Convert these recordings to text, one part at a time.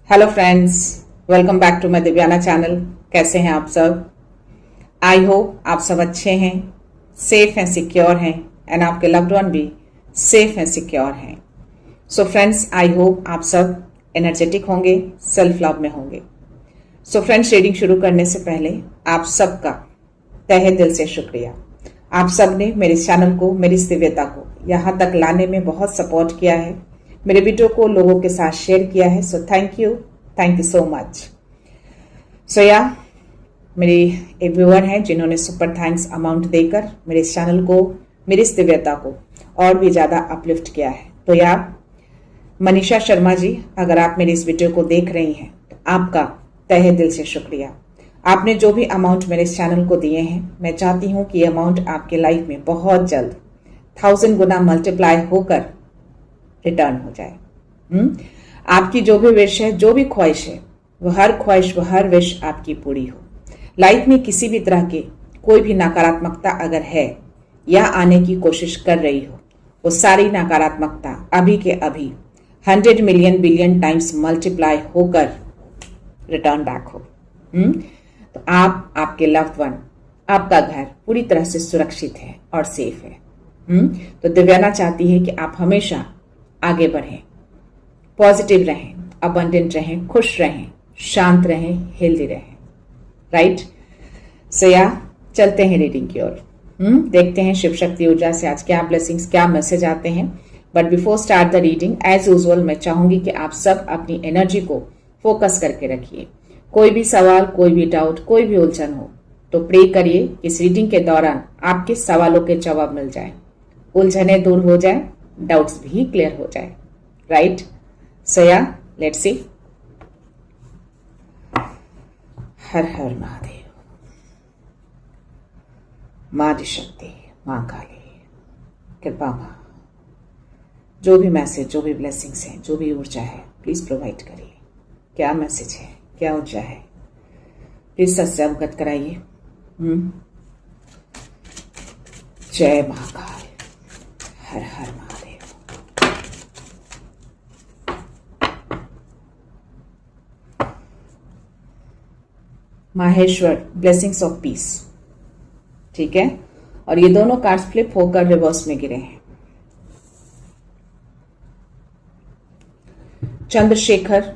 Hello friends, welcome back to my Divyana channel. कैसे हैं आप सब? आई होप आप सब अच्छे हैं, सेफ हैं, सिक्योर हैं एंड आपके लव्ड वन भी सेफ हैं, सिक्योर हैं। सो फ्रेंड्स, आई होप आप सब एनर्जेटिक होंगे, सेल्फ लव में होंगे। सो फ्रेंड्स, रीडिंग शुरू करने से पहले आप सबका तहे दिल से शुक्रिया। आप सब ने मेरे चैनल को, मेरी इस दिव्यता को यहाँ तक लाने में बहुत सपोर्ट किया है, मेरे वीडियो को लोगों के साथ शेयर किया है। So thank you so much. So या मेरी एक व्यूअर हैं जिन्होंने सुपर थैंक्स अमाउंट देकर मेरे इस चैनल को, मेरी इस दिव्यता को और भी ज्यादा अपलिफ्ट किया है। तो या मनीषा शर्मा जी, अगर आप मेरी इस वीडियो को देख रही हैं तो आपका तहे दिल से शुक्रिया। आपने जो भी अमाउंट मेरे इस चैनल को दिए हैं, मैं चाहती हूं कि ये अमाउंट आपके लाइफ में बहुत जल्द 1000 गुना मल्टीप्लाई होकर रिटर्न हो जाए। आपकी जो भी विश है, जो भी ख्वाहिश है, वो हर ख्वाहिश, वो हर विश आपकी पूरी हो। लाइफ में किसी भी तरह के कोई भी नकारात्मकता अगर है या आने की कोशिश कर रही हो, वो सारी नकारात्मकता अभी के अभी 100 मिलियन बिलियन टाइम्स मल्टीप्लाई होकर रिटर्न बैक हो। तो आप, आपके लव्ड वन, आपका घर पूरी तरह से सुरक्षित है और सेफ है। तो दिव्याना चाहती है कि आप हमेशा आगे बढ़ें, पॉजिटिव रहें, अबंडेंट रहें, खुश रहें, शांत रहें, हेल्दी रहें। राइट? सो या चलते हैं रीडिंग की ओर। देखते हैं शिव शक्ति ऊर्जा से आज क्या ब्लेसिंग्स, क्या मैसेज आते हैं। But before start the reading, as usual मैं चाहूंगी कि आप सब अपनी एनर्जी को फोकस करके रखिए। कोई भी सवाल, कोई भी डाउट, कोई भी उलझन हो तो प्रे करिए इस रीडिंग के दौरान आपके सवालों के जवाब मिल जाए, उलझने दूर हो जाए, डाउट्स भी क्लियर हो जाए। राइट? सो या लेट्स सी। हर हर महादेव। मां शक्ति, मां काली, कृपा मां, जो भी मैसेज, जो भी ब्लेसिंग्स हैं, जो भी ऊर्जा है, प्लीज प्रोवाइड करिए। क्या मैसेज है, क्या ऊर्जा है, प्लीज सच से अवगत कराइए। जय महाकाल, हर हर Mahadev. Maheshwar, blessings of peace. ठीक है, और ये दोनों कार्ड्स फ्लिप होकर रिवर्स में गिरे हैं। Chandrashekhar,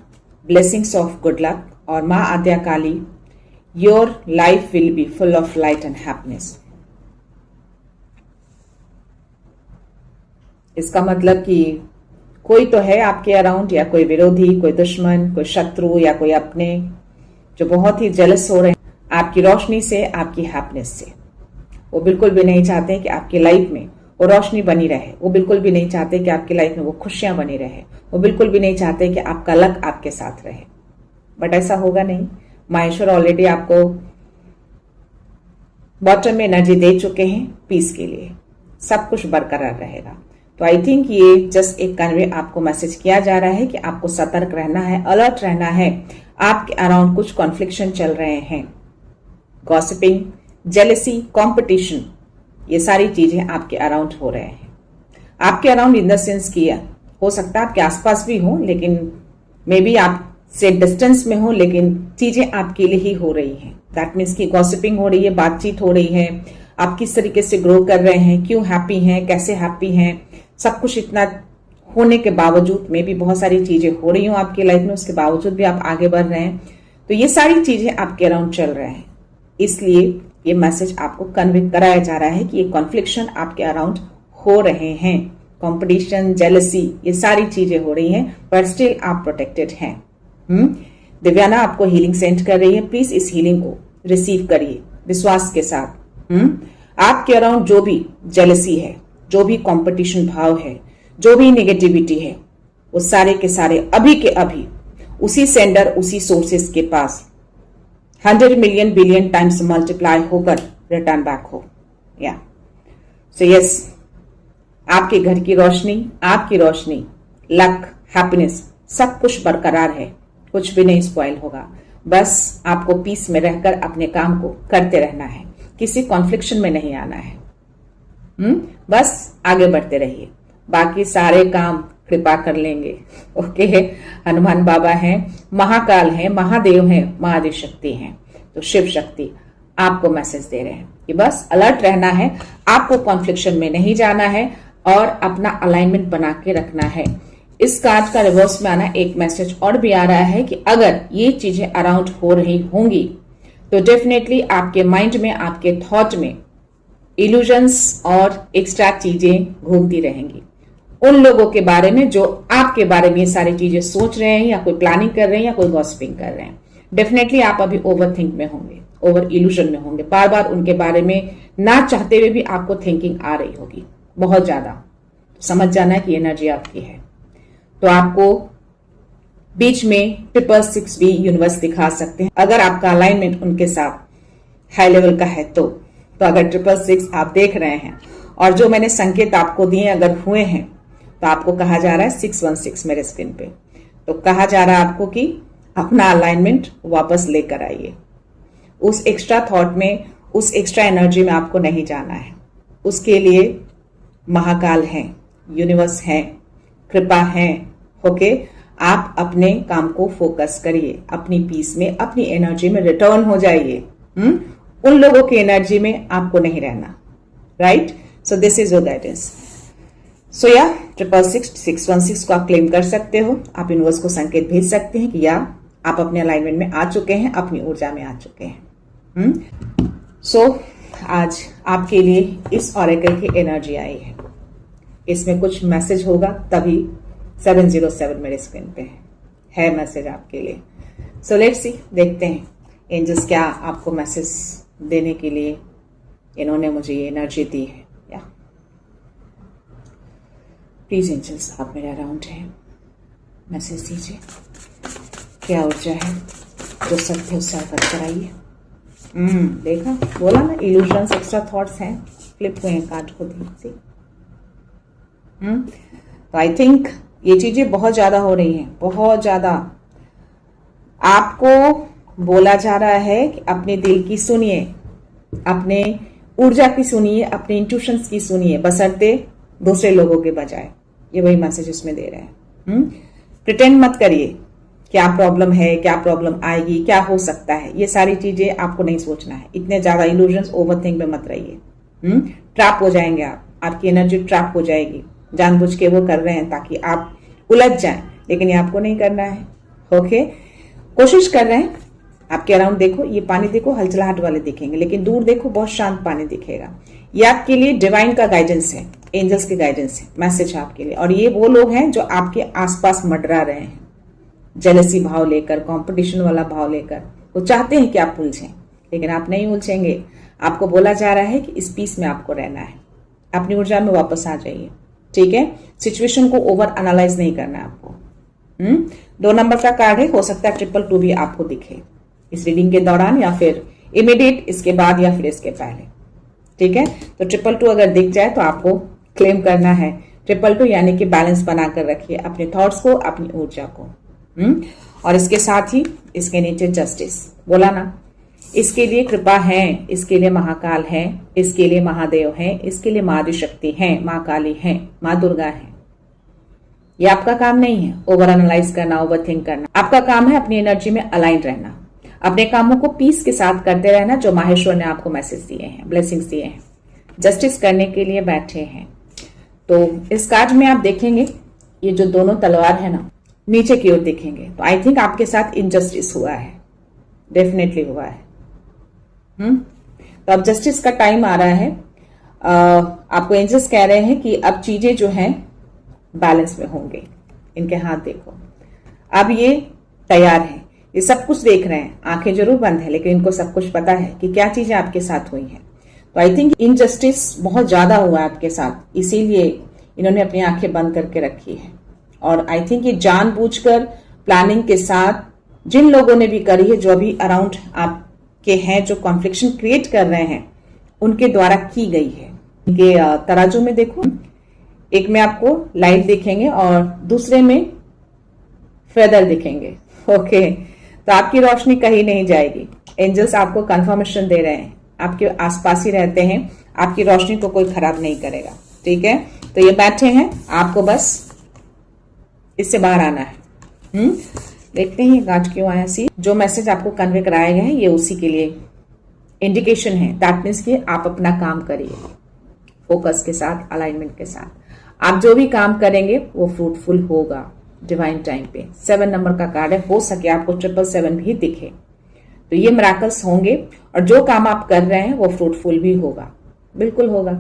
blessings of good luck, और मां Adya Kali, your life will be full of light and happiness. इसका मतलब कि कोई तो है आपके अराउंड, या कोई विरोधी, कोई दुश्मन, कोई शत्रु, या कोई अपने जो बहुत ही जेलस हो रहे हैं आपकी रोशनी से, आपकी हैप्पीनेस से। वो बिल्कुल भी नहीं चाहते कि आपकी लाइफ में वो रोशनी बनी रहे, वो बिल्कुल भी नहीं चाहते कि आपकी लाइफ में वो खुशियां बनी रहे, वो बिल्कुल भी नहीं चाहते कि आपका लक आपके साथ रहे। बट ऐसा होगा नहीं। माहेश्वर ऑलरेडी आपको बॉटम में एनर्जी दे चुके हैं पीस के लिए, सब कुछ बरकरार रहेगा। तो आई थिंक ये जस्ट एक कन्वे आपको मैसेज किया जा रहा है कि आपको सतर्क रहना है, अलर्ट रहना है। आपके अराउंड कुछ कॉन्फ्लिक्शन चल रहे हैं, गॉसिपिंग, जेलेसी, कंपटीशन, ये सारी चीजें आपके अराउंड हो रहे हैं। आपके अराउंड इन द सेंस की हो सकता है आपके आसपास भी हो, लेकिन मे बी आप से डिस्टेंस में हो, लेकिन चीजें आपके लिए ही हो रही हैं। दैट मीन्स की गॉसिपिंग हो रही है, बातचीत हो रही है, आप किस तरीके से ग्रो कर रहे हैं, क्यों हैप्पी हैं, कैसे हैप्पी हैं, सब कुछ इतना होने के बावजूद में भी बहुत सारी चीजें हो रही हो आपकी लाइफ में, उसके बावजूद भी आप आगे बढ़ रहे हैं। तो ये सारी चीजें आपके अराउंड चल रहे हैं, इसलिए ये मैसेज आपको कन्वे कराया जा रहा है कि ये कॉन्फ्लिक्शन आपके अराउंड हो रहे हैं, कंपटीशन, जेलसी, ये सारी चीजें हो रही हैं, पर स्टिल आप प्रोटेक्टेड हैं। दिव्याना आपको हीलिंग सेंड कर रही है, प्लीज इस हीलिंग को रिसीव करिए विश्वास के साथ। आपके अराउंड जो भी जेलसी है, जो भी कंपटीशन भाव है, जो भी नेगेटिविटी है, वो सारे के सारे अभी के अभी उसी सेंडर, उसी सोर्सेस के पास 100 मिलियन बिलियन टाइम्स मल्टीप्लाई होकर रिटर्न बैक हो। या सो यस, आपके घर की रोशनी, आपकी रोशनी, लक, हैप्पीनेस, सब कुछ बरकरार है, कुछ भी नहीं स्पॉइल होगा। बस आपको पीस में रहकर अपने काम को करते रहना है, किसी कॉन्फ्लिक्शन में नहीं आना है। बस आगे बढ़ते रहिए, बाकी सारे काम कृपा कर लेंगे। ओके, हनुमान बाबा हैं, महाकाल हैं, महादेव हैं, महाआदिशक्ति हैं, तो शिव शक्ति आपको मैसेज दे रहे हैं कि बस अलर्ट रहना है, आपको कॉन्फ्लिक्शन में नहीं जाना है और अपना अलाइनमेंट बना के रखना है। इस कार्ड का रिवर्स में आना एक मैसेज और भी आ रहा है कि अगर ये चीजें अराउंड हो रही होंगी तो डेफिनेटली आपके माइंड में, आपके थॉट में इल्यूजन्स और एक्स्ट्रा चीजें घूमती रहेंगी उन लोगों के बारे में जो आपके बारे में ये सारी चीजें सोच रहे हैं या कोई प्लानिंग कर रहे हैं या कोई गॉसिपिंग कर रहे हैं। डेफिनेटली आप अभी ओवर थिंक में होंगे, ओवर इल्यूजन में होंगे, बार बार उनके बारे में ना चाहते हुए भी आपको थिंकिंग आ रही होगी बहुत ज्यादा। तो समझ जाना है कि एनर्जी आपकी है। तो आपको बीच में 666 भी यूनिवर्स दिखा सकते हैं अगर आपका अलाइनमेंट उनके साथ हाई लेवल का है। तो अगर 666 आप देख रहे हैं और जो मैंने संकेत आपको दिए अगर हुए हैं तो आपको कहा जा रहा है 616 मेरे स्क्रीन पे, तो कहा जा रहा है आपको कि अपना अलाइनमेंट वापस लेकर आइए। उस एक्स्ट्रा थॉट में, उस एक्स्ट्रा एनर्जी में आपको नहीं जाना है। उसके लिए महाकाल है, यूनिवर्स है, कृपा है। ओके, आप अपने काम को फोकस करिए, अपनी पीस में, अपनी एनर्जी में रिटर्न हो जाइए। उन लोगों की एनर्जी में आपको नहीं रहना। Right, so this is your guidance. So या 666 को आप क्लेम कर सकते हो। आप यूनिवर्स को संकेत भेज सकते हैं कि या आप अपने अलाइनमेंट में आ चुके हैं, अपनी ऊर्जा में आ चुके हैं। सो आज आपके लिए इस ऑरेकल की एनर्जी आई है। इसमें कुछ मैसेज होगा तभी 707 मेरे स्क्रीन पे है मैसेज आपके लिए। सो लेट्स सी, देखते हैं एंजल्स क्या आपको मैसेज देने के लिए इन्होंने मुझे ये एनर्जी दी है। या प्लीज एंजल्स आप मेरे अराउंड हैं, मैसेज दीजिए, क्या ऊर्जा है जो सत्य उससे अवगत कराइए। देखा, बोला ना, इल्यूजन्स, एक्स्ट्रा थॉट्स हैं, फ्लिप हुए हैं कार्ड को देखिए। तो आई थिंक ये चीजें बहुत ज्यादा हो रही हैं, बहुत ज्यादा। आपको बोला जा रहा है कि अपने दिल की सुनिए, अपने ऊर्जा की सुनिए, अपने इंट्यूशंस की सुनिए, बशर्ते दूसरे लोगों के बजाय। ये वही मैसेज इसमें दे रहे हैं। प्रिटेंड मत करिए क्या प्रॉब्लम है, क्या प्रॉब्लम आएगी, क्या हो सकता है, ये सारी चीजें आपको नहीं सोचना है। इतने ज्यादा इल्यूजन्स, ओवरथिंक में मत रहिए। ट्रैप हो जाएंगे आप, आपकी एनर्जी ट्रैप हो जाएगी। जानबूझ के वो कर रहे हैं ताकि आप उलझ जाएं, लेकिन ये आपको नहीं करना है। ओके, कोशिश कर रहे हैं। आपके अराउंड देखो, ये पानी देखो, हलचलाहट वाले दिखेंगे, लेकिन दूर देखो बहुत शांत पानी दिखेगा। ये आपके लिए डिवाइन का गाइडेंस है, एंजल्स के गाइडेंस है, मैसेज आपके लिए। और ये वो लोग हैं जो आपके आसपास मंडरा रहे हैं, जेलसी भाव लेकर, कंपटीशन वाला भाव लेकर। वो चाहते हैं कि आप उलझें, लेकिन आप नहीं उलझेंगे। आपको बोला जा रहा है कि इस पीस में आपको रहना है, अपनी ऊर्जा में वापस आ जाइए। ठीक है, सिचुएशन को ओवर एनालाइज नहीं करना है आपको। 2 नंबर का कार्ड है, हो सकता है 222 भी आपको दिखे इस रीडिंग के दौरान, या फिर इमीडिएट इसके बाद, या फिर इसके पहले। ठीक है, तो 222 अगर दिख जाए तो आपको क्लेम करना है 222, यानी कि बैलेंस बनाकर रखिए अपने थॉट्स को, अपनी ऊर्जा को। और इसके साथ ही इसके नीचे जस्टिस बोला ना, इसके लिए कृपा है, इसके लिए महाकाल है, इसके लिए महादेव है, इसके लिए माँ आदिशक्ति है, माँ काली है, माँ दुर्गा है। ये आपका काम नहीं है ओवर एनालाइज करना, ओवर थिंक करना। आपका काम है अपनी एनर्जी में अलाइन रहना, अपने कामों को पीस के साथ करते रहना, जो माहेश्वर ने आपको मैसेज दिए हैं, ब्लेसिंग्स दिए हैं, जस्टिस करने के लिए बैठे हैं। तो इस कार्ड में आप देखेंगे ये जो दोनों तलवार है ना, नीचे की ओर देखेंगे, तो आई थिंक आपके साथ इनजस्टिस हुआ है, डेफिनेटली हुआ है। तो अब जस्टिस का टाइम आ रहा है। आपको एंजल्स कह रहे हैं कि अब चीजें जो हैं बैलेंस में होंगे। इनके हाथ देखो, अब ये तैयार है, ये सब कुछ देख रहे हैं, आंखें जरूर बंद है, लेकिन इनको सब कुछ पता है कि क्या चीजें आपके साथ हुई हैं। तो आई थिंक इनजस्टिस बहुत ज्यादा हुआ है आपके साथ, इसीलिए इन्होंने अपनी आंखें बंद करके रखी है। और आई थिंक ये जानबूझकर प्लानिंग के साथ जिन लोगों ने भी करी है, जो अभी अराउंड आपके हैं, जो कॉन्फ्लिक्शन क्रिएट कर रहे हैं, उनके द्वारा की गई है। इनके तराजू में देखो, एक में आपको लाइट दिखेंगे और दूसरे में फेदर दिखेंगे। ओके, तो आपकी रोशनी कहीं नहीं जाएगी। एंजल्स आपको कंफर्मेशन दे रहे हैं, आपके आसपास ही रहते हैं, आपकी रोशनी को कोई खराब नहीं करेगा। ठीक है, तो ये बैठे हैं, आपको बस इससे बाहर आना है। देखते हैं आज क्यों आया। सी जो मैसेज आपको कन्वे कराया गया है ये उसी के लिए इंडिकेशन है। दैट मीन्स कि आप अपना काम करिए फोकस के साथ, अलाइनमेंट के साथ। आप जो भी काम करेंगे वो फ्रूटफुल होगा डिवाइन टाइम पे। 7 नंबर का कार्ड है, हो सके आपको 777 भी दिखे तो ये मिराकल्स होंगे, और जो काम आप कर रहे हैं वो फ्रूटफुल भी होगा, बिल्कुल होगा।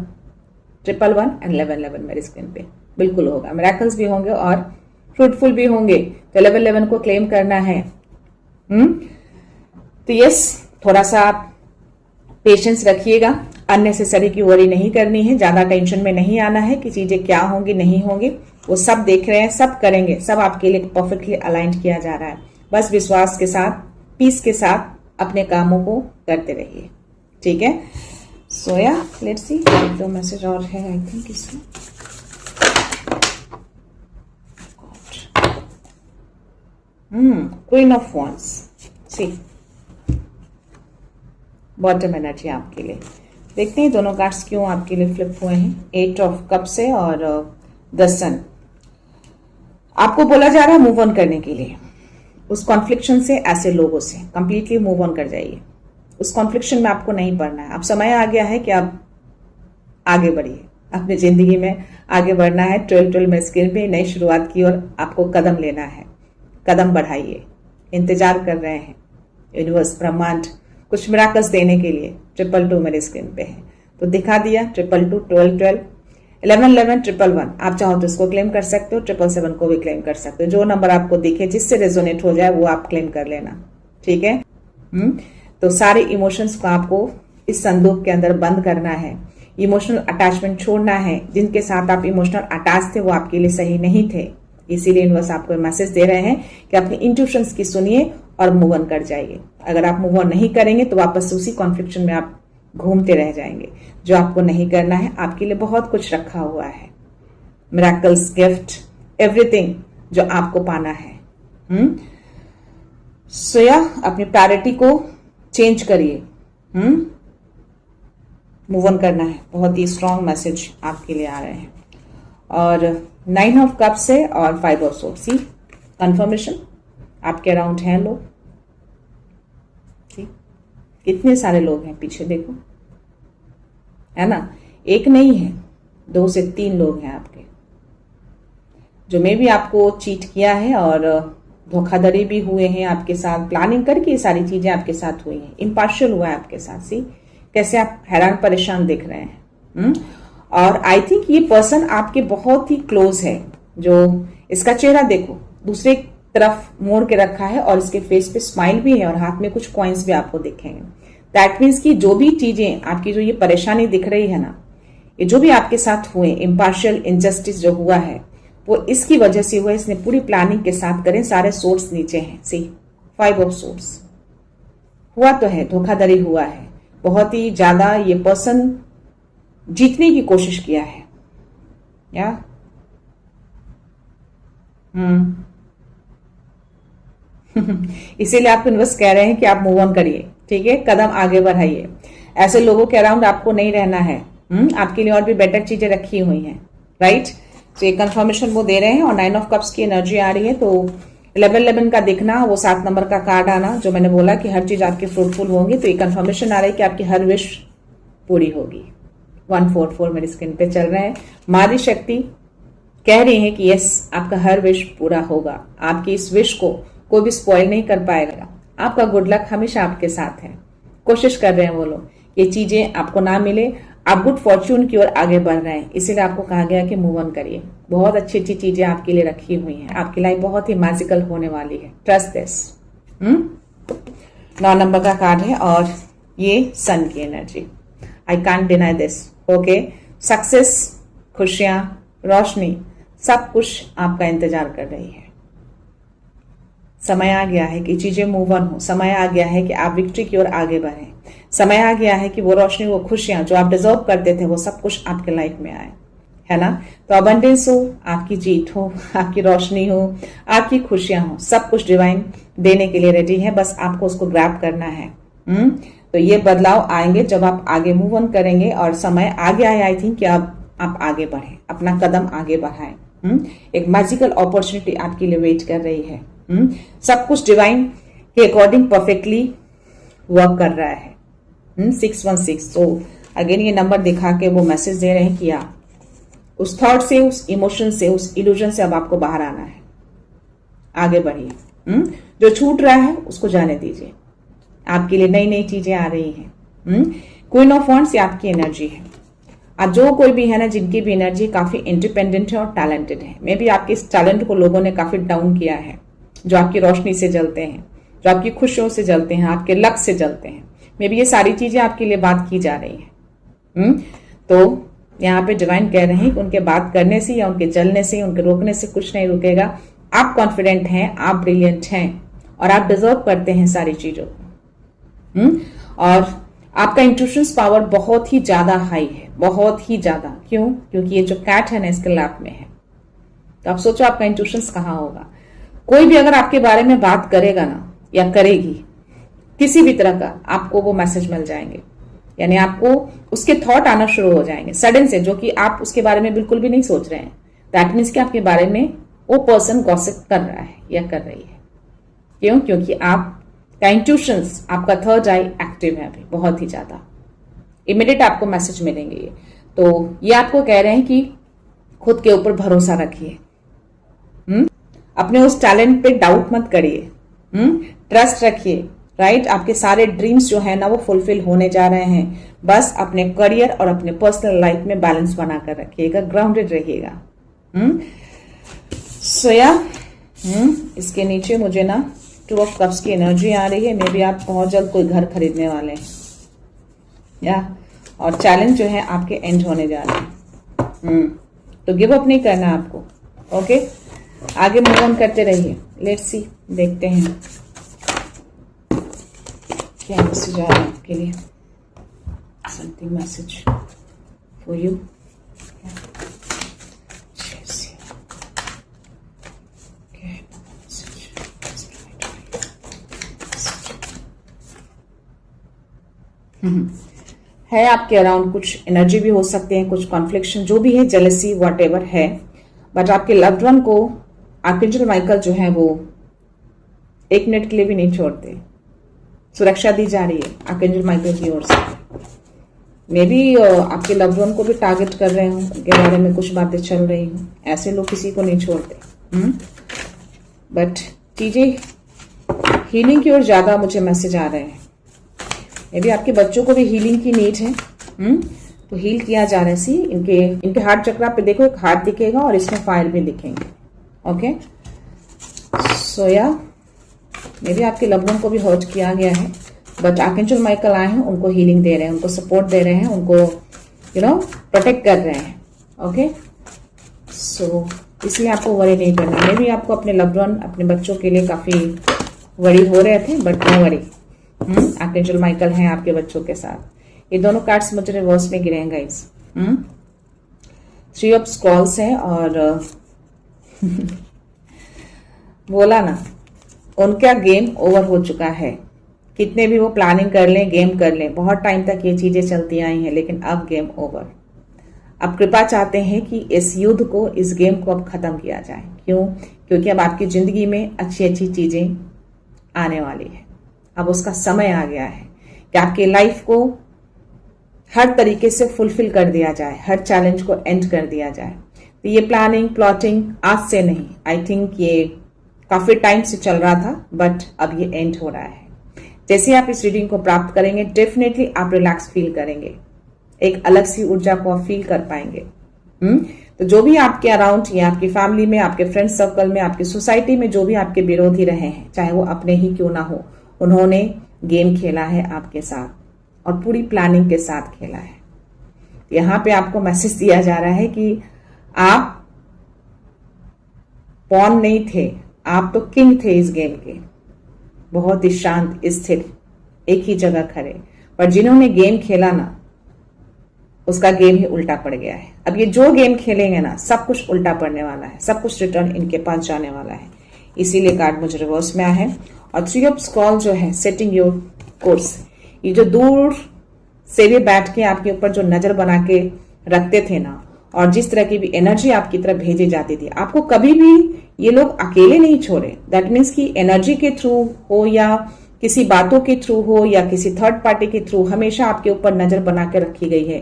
111 एंड 1111 मेरी स्क्रीन पे बिल्कुल होगा, मिराकल्स भी होंगे और फ्रूटफुल भी होंगे। तो 1111 को क्लेम करना है। तो यस, थोड़ा सा आप पेशेंस रखिएगा, अननेसेसरी की वरी नहीं करनी है, ज्यादा टेंशन में नहीं आना है कि चीजें क्या होंगी नहीं होंगी। वो सब देख रहे हैं, सब करेंगे, सब आपके लिए परफेक्टली अलाइंड किया जा रहा है। बस विश्वास के साथ, पीस के साथ अपने कामों को करते रहिए, ठीक है। सो या लेट्स सी, एक दो मैसेज और है आई थिंक इसमें। Queen of wands, see bottom energy आपके लिए। देखते हैं दोनों कार्ड्स क्यों आपके लिए फ्लिप हुए हैं। 8 ऑफ कप्स है और द सन। आपको बोला जा रहा है मूव ऑन करने के लिए उस कॉन्फ्लिक्शन से, ऐसे लोगों से कंप्लीटली मूव ऑन कर जाइए। उस कॉन्फ्लिक्शन में आपको नहीं पड़ना है। अब समय आ गया है कि आप आगे बढ़िए, अपनी जिंदगी में आगे बढ़ना है। 12 में स्क्रीन पे नई शुरुआत की और आपको कदम लेना है। कदम बढ़ाइए, इंतजार कर रहे हैं यूनिवर्स, ब्रह्मांड कुछ मिराकल्स देने के लिए। 222 मेरे स्क्रीन पे है तो दिखा दिया। 222, 12, 12, 11, 11, 111। आप चाहो तो इसको क्लेम कर सकते हो, 777 को भी क्लेम कर सकते हो। जो नंबर आपको दिखे, जिससे रेजोनेट हो जाए वो आप क्लेम कर लेना, ठीक है। तो सारे इमोशंस को आपको इस संदूक के अंदर बंद करना है। इमोशनल अटैचमेंट छोड़ना है। जिनके साथ आप इमोशनल अटैच थे वो आपके लिए सही नहीं थे, इसीलिए यूनिवर्स आपको मैसेज दे रहे हैं कि अपने इंट्यूशंस की सुनिए और मूव ऑन कर जाइए। अगर आप मूव ऑन नहीं करेंगे तो वापस उसी कॉन्फ्लिक्शन में आप घूमते रह जाएंगे। जो आपको नहीं करना है, आपके लिए बहुत कुछ रखा हुआ है, मिराकल्स, गिफ्ट, एवरीथिंग जो आपको पाना है। सो या अपनी प्रायोरिटी को चेंज करिए, मूव ऑन करना है। बहुत ही स्ट्रांग मैसेज आपके लिए आ रहे हैं। और 9 ऑफ कप्स है और 5 ऑफ सोर्ड्स। सी कंफर्मेशन आपके अराउंड हैं लोग, कितने सारे लोग हैं पीछे देखो, है ना। एक नहीं है, 2 से 3 लोग हैं आपके, जो में भी आपको चीट किया है और धोखाधड़ी भी हुए हैं आपके साथ। प्लानिंग करके ये सारी चीजें आपके साथ हुई हैं, इम्पार्शियल हुआ है आपके साथ। सी कैसे आप हैरान परेशान दिख रहे हैं। और आई थिंक ये पर्सन आपके बहुत ही क्लोज है। जो इसका चेहरा देखो, दूसरे तरफ मोड़ के रखा है और इसके फेस पे स्माइल भी है और हाथ में कुछ कॉइन्स भी आपको दिखेंगे। दैट मीन्स कि जो भी चीजें आपकी, जो ये परेशानी दिख रही है ना, ये जो भी आपके साथ हुए, इम्पार्शियल इनजस्टिस जो हुआ है वो इसकी वजह से हुआ। इसने पूरी प्लानिंग के साथ करें, सारे सोर्स नीचे हैं। सी 5 ऑफ सोर्स हुआ तो है, धोखाधड़ी हुआ है बहुत ही ज्यादा। ये पर्सन जीतने की कोशिश किया है या इसीलिए आप यूनिवर्स कह रहे हैं कि आप मूव ऑन करिए, ठीक है, कदम आगे बढ़ाइए। ऐसे लोगों के अराउंड आपको नहीं रहना है। आपके लिए और भी बेटर चीजें रखी हुई हैं, राइट। तो ये कंफर्मेशन वो दे रहे हैं। और 9 ऑफ कप्स की एनर्जी आ रही है। तो 1111 का दिखना, वो 7 नंबर का कार्ड आना, जो मैंने बोला कि हर चीज आपकी फ्रूटफुल होगी। तो ये कंफर्मेशन आ रही है कि आपकी हर विश पूरी होगी। 144 मेरी स्क्रीन पे चल रहे हैं। मादी शक्ति कह रही है कि यस, आपका हर विश पूरा होगा। आपकी इस विश को कोई भी स्पॉइल नहीं कर पाएगा। आपका गुड लक हमेशा आपके साथ है। कोशिश कर रहे हैं वो लोग, ये चीजें आपको ना मिले। आप गुड फॉर्च्यून की ओर आगे बढ़ रहे हैं, इसीलिए आपको कहा गया कि मूव ऑन करिए। बहुत अच्छी अच्छी चीजें आपके लिए रखी हुई हैं। आपकी लाइफ बहुत ही मैजिकल होने वाली है, ट्रस्ट दिस। 9 नंबर का कार्ड है और ये सन की energy. I can't deny this. Okay, success, खुशियां, रोशनी, सब कुछ आपका इंतजार कर रही है। समय आ गया है कि चीजें मूव ऑन हो। समय आ गया है कि आप विक्ट्री की ओर आगे बढ़ें। समय आ गया है कि वो रोशनी, वो खुशियां जो आप डिजर्व करते थे, वो सब कुछ आपके लाइफ में आए, है ना। तो अबंडेंस हो, आपकी जीत हो, आपकी रोशनी हो, आपकी खुशियां हो, सब कुछ डिवाइन देने के लिए रेडी है। बस आपको उसको ग्रैब करना है। तो ये बदलाव आएंगे जब आप आगे मूव ऑन करेंगे। और समय आ गया है आई थिंक कि आप आगे बढ़ें, अपना कदम आगे बढ़ाएं। एक मैजिकल अपॉर्चुनिटी आपके लिए वेट कर रही है। सब कुछ डिवाइन के अकॉर्डिंग परफेक्टली वर्क कर रहा है। 616। तो अगेन ये नंबर दिखा के वो मैसेज दे रहे हैं कि आप उस थॉट से, उस इमोशन से, उस इल्यूजन से अब आपको बाहर आना है। आगे बढ़िए। जो छूट रहा है उसको जाने दीजिए। आपके लिए नई नई चीजें आ रही हैं। क्वीन ऑफ वॉन्ड्स ये आपकी एनर्जी है। आज जो कोई भी है ना, जिनकी भी एनर्जी काफी इंडिपेंडेंट है और टैलेंटेड है, मे बी आपके इस टैलेंट को लोगों ने काफी डाउन किया है। जो आपकी रोशनी से जलते हैं, जो आपकी खुशियों से जलते हैं, आपके लक से जलते हैं, मे बी ये सारी चीजें आपके लिए बात की जा रही है। तो यहाँ पे डिवाइन कह रहे हैं कि उनके बात करने से या उनके जलने से, उनके रोकने से कुछ नहीं रुकेगा। आप कॉन्फिडेंट हैं, आप ब्रिलियंट हैं और आप डिजर्व करते हैं सारी चीजों को। और आपका इंट्यूशंस पावर बहुत ही ज्यादा हाई है, बहुत ही ज्यादा। क्यों? क्योंकि ये जो कैट है ना, इसके लैप में है। तो आप सोचो आपका इंट्यूशंस कहाँ होगा। कोई भी अगर आपके बारे में बात करेगा ना या करेगी किसी भी तरह का, आपको वो मैसेज मिल जाएंगे। यानी आपको उसके थॉट आना शुरू हो जाएंगे सडन से, जो कि आप उसके बारे में बिल्कुल भी नहीं सोच रहे हैं। दैट मीन्स कि आपके बारे में वो पर्सन गॉसिप कर रहा है या कर रही है। क्यों? क्योंकि आपका इंट्यूशंस, आपका थर्ड आई एक्टिव है अभी बहुत ही ज्यादा। इमीडिएट आपको मैसेज मिलेंगे ये। तो ये आपको कह रहे हैं कि खुद के ऊपर भरोसा रखिए। अपने उस टैलेंट पे डाउट मत करिए। ट्रस्ट रखिए। राइट? आपके सारे ड्रीम्स जो है ना वो फुलफिल होने जा रहे हैं। बस अपने करियर और अपने पर्सनल लाइफ में बैलेंस बनाकर रखिएगा, ग्राउंडेड रहिएगा। सोया इसके नीचे मुझे ना 2 ऑफ कप्स की एनर्जी आ रही है। मे बी आप बहुत जल्द कोई घर खरीदने वाले हैं या और चैलेंज जो है आपके एंड होने जा रहे हैं। तो गिव अप नहीं करना आपको। ओके, आगे मूव ऑन करते रहिए। लेट्स सी, देखते हैं क्या मैसेज आ रहा है आपके लिए। Something message for you. है आपके अराउंड कुछ एनर्जी भी हो सकते हैं, कुछ कॉन्फ्लिक्शन जो भी है, जेलसी व्हाटएवर है, बट आपके लव्ड वन को आर्कएंजल माइकल जो है वो 1 मिनट के लिए भी नहीं छोड़ते। सुरक्षा दी जा रही है आर्कएंजल माइकल की ओर से। मे बी आपके लव्ड वन को भी टारगेट कर रहे हो, उनके बारे में कुछ बातें चल रही हो। ऐसे लोग किसी को नहीं छोड़ते। बट चीजें हीलिंग की ओर ज्यादा मुझे मैसेज आ रहे हैं। मे बी आपके बच्चों को भी हीलिंग की नीड है। तो हील किया जा रहा है। सी इनके हार्ट चक्रा पे देखो, एक हार्ट दिखेगा और इसमें फायर भी दिखेंगे। ओके, सोया मे बी आपके लव्ड वन को भी हर्ट किया गया है, बट आर्कएंजल माइकल आए हैं, उनको हीलिंग दे रहे हैं, उनको सपोर्ट दे रहे हैं, उनको प्रोटेक्ट कर रहे हैं। ओके, सो इसलिए आपको वरी नहीं करना। मे बी आपको अपने लव्ड वन, अपने बच्चों के लिए काफी वरी हो रहे थे, but no worry. Archangel Michael हैं आपके बच्चों के साथ। ये दोनों कार्ड्स मुझे रिवर्स में गिरे हैं गाइस। 3 ऑफ स्क्रॉल्स है और बोला ना, उनका गेम ओवर हो चुका है। कितने भी वो प्लानिंग कर लें, गेम कर लें, बहुत टाइम तक ये चीजें चलती आई हैं, लेकिन अब गेम ओवर। अब कृपा चाहते हैं कि इस युद्ध को, इस गेम को अब खत्म किया जाए। क्यों? क्योंकि अब आपकी जिंदगी में अच्छी अच्छी चीजें आने वाली है। अब उसका समय आ गया है कि आपकी लाइफ को हर तरीके से फुलफिल कर दिया जाए, हर चैलेंज को एंड कर दिया जाए। तो ये प्लानिंग, प्लॉटिंग आज से नहीं, आई थिंक ये काफी टाइम से चल रहा था, बट अब ये एंड हो रहा है। जैसे आप इस रीडिंग को प्राप्त करेंगे, डेफिनेटली आप रिलैक्स फील करेंगे, एक अलग सी ऊर्जा को आप फील कर पाएंगे। तो जो भी आपके अराउंड या आपकी फैमिली में, आपके फ्रेंड सर्कल में, आपकी सोसाइटी में जो भी आपके विरोधी रहे हैं, चाहे वो अपने ही क्यों ना हो, उन्होंने गेम खेला है आपके साथ और पूरी प्लानिंग के साथ खेला है। यहां पे आपको मैसेज दिया जा रहा है कि आप पॉन नहीं थे, आप तो किंग थे इस गेम के, बहुत ही शांत स्थिर एक ही जगह खड़े। पर जिन्होंने गेम खेला ना, उसका गेम ही उल्टा पड़ गया है। अब ये जो गेम खेलेंगे ना, सब कुछ उल्टा पड़ने वाला है, सब कुछ रिटर्न इनके पास जाने वाला है। इसीलिए कार्ड मुझे रिवर्स में आया है। और 3 ऑफ स्क्रॉल जो है, सेटिंग योर कोर्स, ये जो दूर से भी बैठ के आपके ऊपर जो नजर बना के रखते थे ना, और जिस तरह की भी एनर्जी आपकी तरफ भेजी जाती थी, आपको कभी भी ये लोग अकेले नहीं छोड़े। दैट मीन्स कि एनर्जी के थ्रू हो या किसी बातों के थ्रू हो या किसी थर्ड पार्टी के थ्रू, हमेशा आपके ऊपर नजर बना के रखी गई है।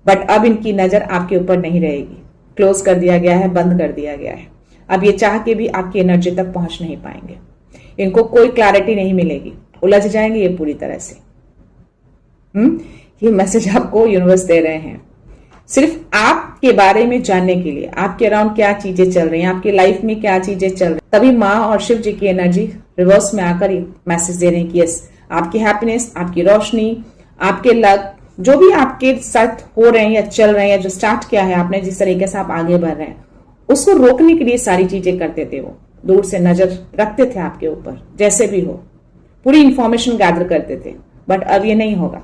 बट अब इनकी नजर आपके ऊपर नहीं रहेगी, क्लोज कर दिया गया है, बंद कर दिया गया है। अब ये चाह के भी आपकी एनर्जी तक पहुंच नहीं पाएंगे, इनको कोई क्लैरिटी नहीं मिलेगी, उलझ जाएंगे ये पूरी तरह से। ये मैसेज आपको यूनिवर्स दे रहे हैं सिर्फ आपके बारे में जानने के लिए, आपके अराउंड क्या चीजें चल रही हैं, आपकी लाइफ में क्या चीजें चल रही हैं। तभी माँ और शिव जी की एनर्जी रिवर्स में आकर मैसेज दे रहे हैं कि यस, आपकी हैप्पीनेस, आपकी रोशनी, आपके लक, जो भी आपके साथ हो रहे हैं या चल रहे हैं या जो स्टार्ट किया है आपने, जिस तरीके से आप आगे बढ़ रहे हैं, उसको रोकने के लिए सारी चीजें करते थे। वो दूर से नजर रखते थे आपके ऊपर, जैसे भी हो पूरी इंफॉर्मेशन गैदर करते थे। बट अब ये नहीं होगा।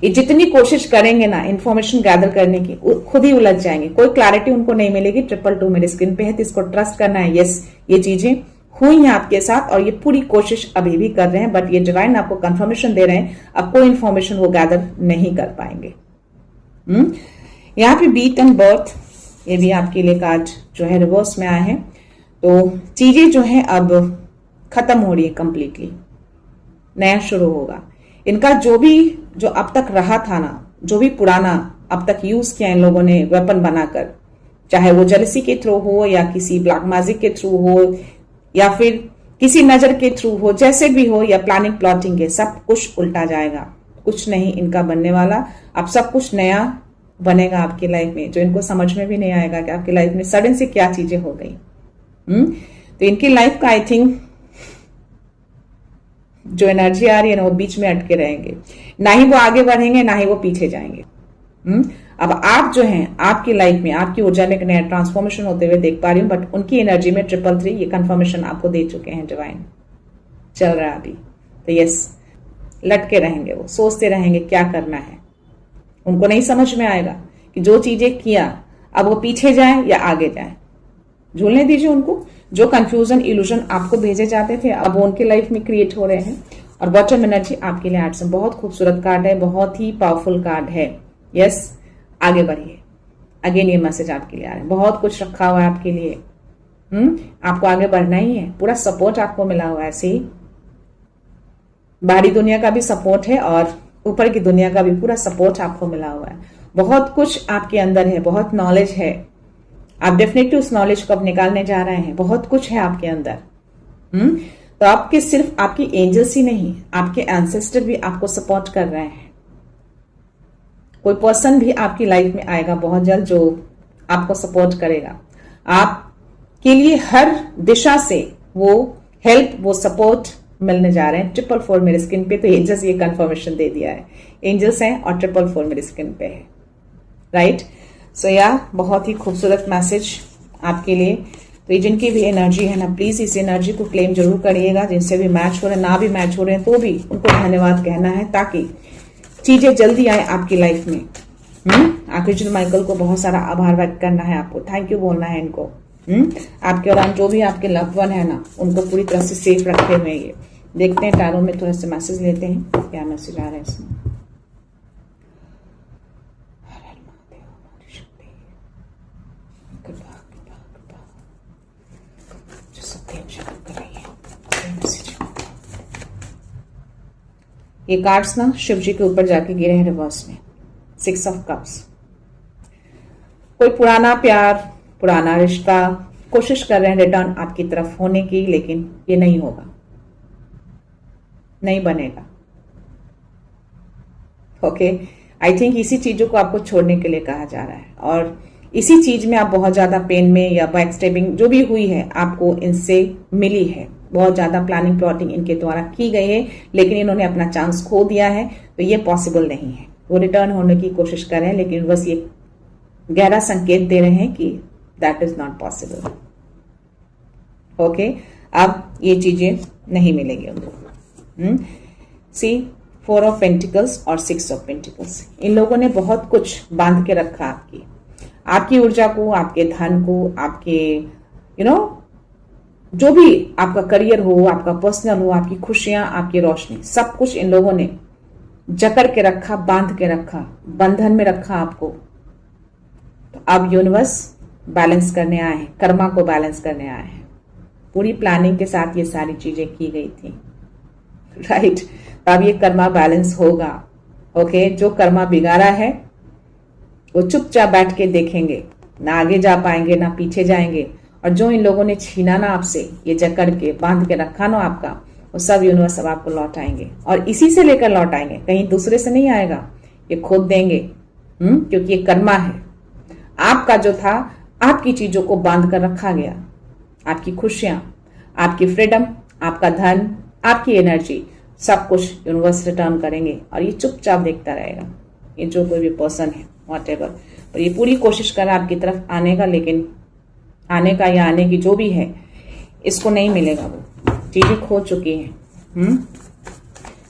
ये जितनी कोशिश करेंगे ना इंफॉर्मेशन गैदर करने की, खुद ही उलझ जाएंगे, कोई क्लैरिटी उनको नहीं मिलेगी। 222 मेरे स्क्रीन पे है, तो इसको ट्रस्ट करना है। यस, ये चीजें हुई हैं आपके साथ और ये पूरी कोशिश अभी भी कर रहे हैं, बट ये डिवाइन आपको कंफर्मेशन दे रहे हैं, अब कोई इंफॉर्मेशन वो गैदर नहीं कर पाएंगे। यहाँ पे बीट एंड बर्थ, ये भी आपके लिए कार्ड जो है रिवर्स में आए हैं। तो चीजें जो है अब खत्म हो रही है कंप्लीटली, नया शुरू होगा। इनका जो अब तक रहा था ना, जो भी पुराना अब तक यूज किया इन लोगों ने वेपन बनाकर, चाहे वो जेलसी के थ्रू हो या किसी ब्लैक मैजिक के थ्रू हो या फिर किसी नजर के थ्रू हो, जैसे भी हो, या प्लानिंग प्लॉटिंग के, सब कुछ उल्टा जाएगा। कुछ नहीं इनका बनने वाला, अब सब कुछ नया बनेगा आपकी लाइफ में, जो इनको समझ में भी नहीं आएगा कि आपकी लाइफ में सडन से क्या चीजें हो गई। तो इनकी लाइफ का आई थिंक जो एनर्जी आ रही है ना, वो बीच में अटके रहेंगे, ना ही वो आगे बढ़ेंगे ना ही वो पीछे जाएंगे। अब आप जो हैं, आपकी लाइफ में आपकी ऊर्जा में एक नया ट्रांसफॉर्मेशन होते हुए देख पा रही हूं, बट उनकी एनर्जी में 333 ये कंफर्मेशन आपको दे चुके हैं डिवाइन, चल रहा है अभी। तो यस, लटके रहेंगे, वो सोचते रहेंगे क्या करना है। उनको नहीं समझ में आएगा कि जो चीजें किया अब वो पीछे जाए या आगे जाए, झूलने दीजिए उनको। जो कंफ्यूजन इल्यूजन आपको भेजे जाते थे अब वो उनके लाइफ में क्रिएट हो रहे हैं। और बॉटम एनर्जी आपके लिए 8 बहुत खूबसूरत कार्ड है, बहुत ही पावरफुल कार्ड है। यस, आगे बढ़िए। अगेन ये मैसेज आपके लिए आ रहा है, बहुत कुछ रखा हुआ है आपके लिए। आपको आगे बढ़ना ही है, पूरा सपोर्ट आपको मिला हुआ है। ऐसे ही बाहरी दुनिया का भी सपोर्ट है और ऊपर की दुनिया का भी पूरा सपोर्ट आपको मिला हुआ है। बहुत कुछ आपके अंदर है, बहुत नॉलेज है, आप डेफिनेटली उस नॉलेज को अब निकालने जा रहे हैं। बहुत कुछ है आपके अंदर। तो आपके सिर्फ आपकी एंजल्स ही नहीं, आपके एंसेस्टर भी आपको सपोर्ट कर रहे हैं। कोई पर्सन भी आपकी लाइफ में आएगा बहुत जल्द जो आपको सपोर्ट करेगा। आपके लिए हर दिशा से वो हेल्प, वो सपोर्ट मिलने जा रहे हैं। 444 मेरे स्क्रीन पे, तो एंजल्स ये कंफर्मेशन दे दिया है, एंजल्स हैं और 444 मेरे स्क्रीन पे है, राइट। सो या बहुत ही खूबसूरत मैसेज आपके लिए। तो ये जिनकी भी एनर्जी है ना, प्लीज इस एनर्जी को क्लेम जरूर करिएगा। जिनसे भी मैच हो रहे हैं, ना भी मैच हो रहे हैं, तो भी उनको धन्यवाद कहना है, ताकि चीजें जल्दी आए आपकी लाइफ में। आर्कएंजल माइकल को बहुत सारा आभार व्यक्त करना है आपको, थैंक यू बोलना है इनको। आपके दौरान जो भी आपके लव्ड वन है ना, उनको पूरी तरह से सेफ रखे हुए। ये देखते हैं टैरो में थोड़े से मैसेज लेते हैं, क्या मैसेज आ रहा है इसमें। ये कार्ड्स ना शिव जी के ऊपर जाके गिरे हैं रिवर्स में। 6 ऑफ कप्स, कोई पुराना प्यार, पुराना रिश्ता कोशिश कर रहे हैं रिटर्न आपकी तरफ होने की, लेकिन ये नहीं होगा, नहीं बनेगा। ओके, आई थिंक इसी चीजों को आपको छोड़ने के लिए कहा जा रहा है और इसी चीज में आप बहुत ज्यादा पेन में या बैक स्टेपिंग जो भी हुई है आपको इनसे मिली है। बहुत ज्यादा प्लानिंग प्लॉटिंग इनके द्वारा की गई है, लेकिन इन्होंने अपना चांस खो दिया है, तो ये पॉसिबल नहीं है। वो रिटर्न होने की कोशिश कर रहे हैं, लेकिन बस ये गहरा संकेत दे रहे हैं कि that is not possible. Okay, अब ये चीजें नहीं मिलेंगी उनको। सी 4 ऑफ पेंटिकल्स और 6 ऑफ पेंटिकल्स, इन लोगों ने बहुत कुछ बांध के रखा आपकी ऊर्जा को, आपके धन को, आपके जो भी आपका करियर हो, आपका पर्सनल हो, आपकी खुशियां, आपकी रोशनी, सब कुछ इन लोगों ने जकड़ के रखा, बांध के रखा, बंधन में रखा आपको। तो अब यूनिवर्स बैलेंस करने आए हैं, कर्मा को बैलेंस करने आए हैं। पूरी प्लानिंग के साथ ये सारी चीजें की गई थी, राइट। तो अब ये कर्मा बैलेंस होगा। ओके, जो कर्मा बिगाड़ा है वो चुपचाप बैठ के देखेंगे, ना आगे जा पाएंगे ना पीछे जाएंगे। और जो इन लोगों ने छीना ना आपसे, ये जकड़ के बांध के रखा ना आपका, वो सब यूनिवर्स अब आपको लौटाएंगे। और इसी से लेकर लौटाएंगे, कहीं दूसरे से नहीं आएगा, ये खुद देंगे। क्योंकि ये कर्मा है। आपका जो था, आपकी चीजों को बांध कर रखा गया, आपकी खुशियां, आपकी फ्रीडम, आपका धन, आपकी एनर्जी, सब कुछ यूनिवर्स रिटर्न करेंगे। और ये चुपचाप देखता रहेगा, ये जो कोई भी पर्सन है व्हाटएवर। पर ये पूरी कोशिश कर रहा है आपकी तरफ आने का, लेकिन आने का या आने की जो भी है, इसको नहीं मिलेगा। वो चीजें खो चुकी हैं।